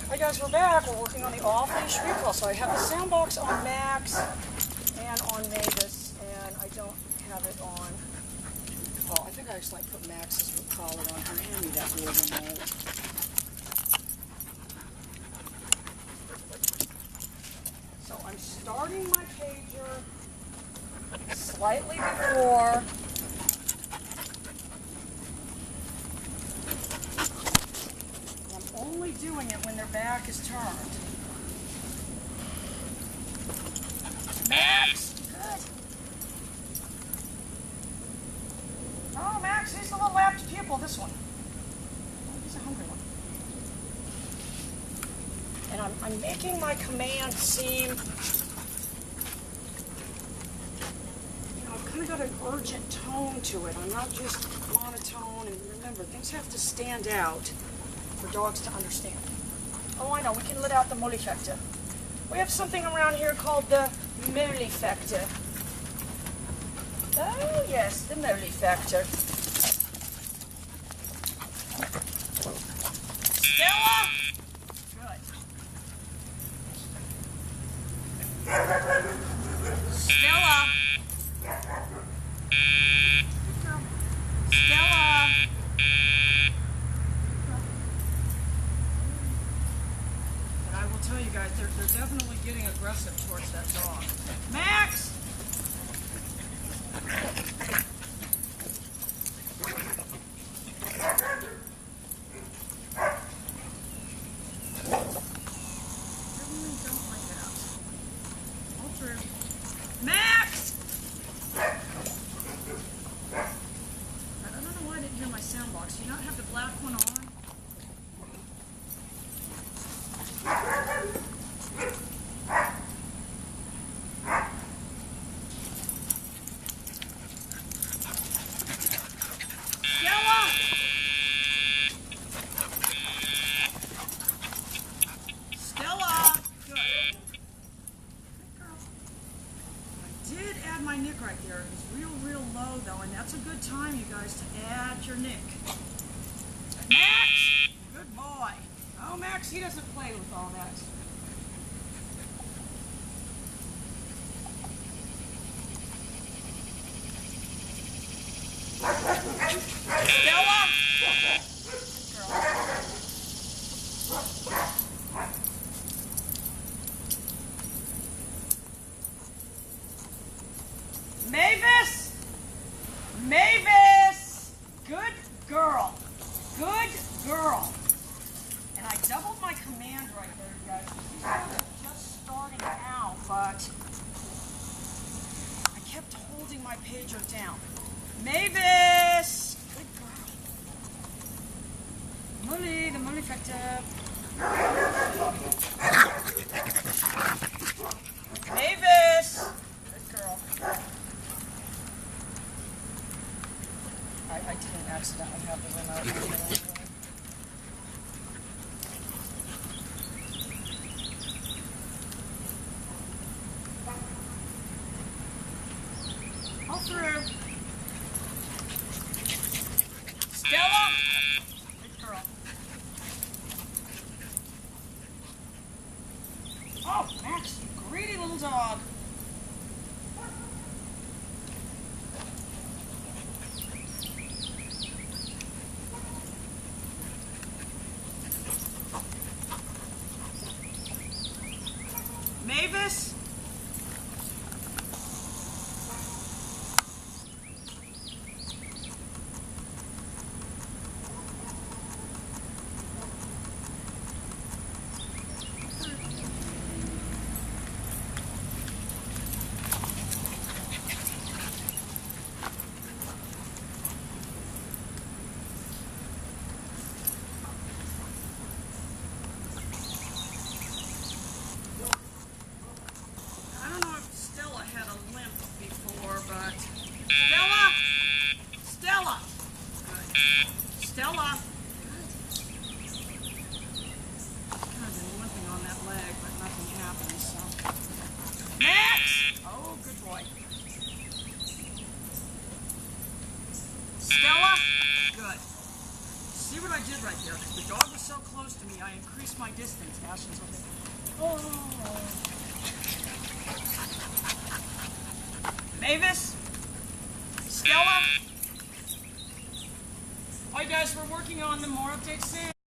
Hi guys, we're back. We're working on the off-leash recall. So I have the sound box on Max and on Mavis, and I don't have it on. Oh, I think I actually put Max's collar on her. Hand me that remote. So I'm starting my pager slightly before. Only doing it when their back is turned. Max! Good. Oh, Max, he's the little apt pupil, this one. Oh, he's a hungry one. And I'm making my command seem, I've kind of got an urgent tone to it. I'm not just monotone, and remember, things have to stand out for dogs to understand. Oh, I know, we can let out the molly factor. We have something around here called the molly factor. Oh, yes, the molly factor. Stella! Good. Stella! Good girl. Stella! Tell you guys, they're definitely getting aggressive towards that dog. Max! Definitely don't like that. All true. Max! I don't know why I didn't hear my sound box. Do you not have the black one on? My nick right there. It was real low though, and that's a good time, you guys, to add your nick. Max! Good boy. Oh, Max, he doesn't play with all that. Stella! Mavis! Mavis! Good girl. Good girl. And I doubled my command right there, you guys. These guys are just starting out, but I kept holding my pager down. Mavis! Good girl. Molly, the molly factor. Mavis! Good girl. I didn't accidentally have the remote. All through. Stella! Good girl. Oh, Max, you greedy little dog. Mavis? Stella! Kind of been limping on that leg, but nothing happened, so. Max! Oh, good boy. Stella? Good. See what I did right there? The dog was so close to me, I increased lost my distance. Ashton's over there. Oh. Mavis? Stella? Alright guys, we're working on them. More updates soon.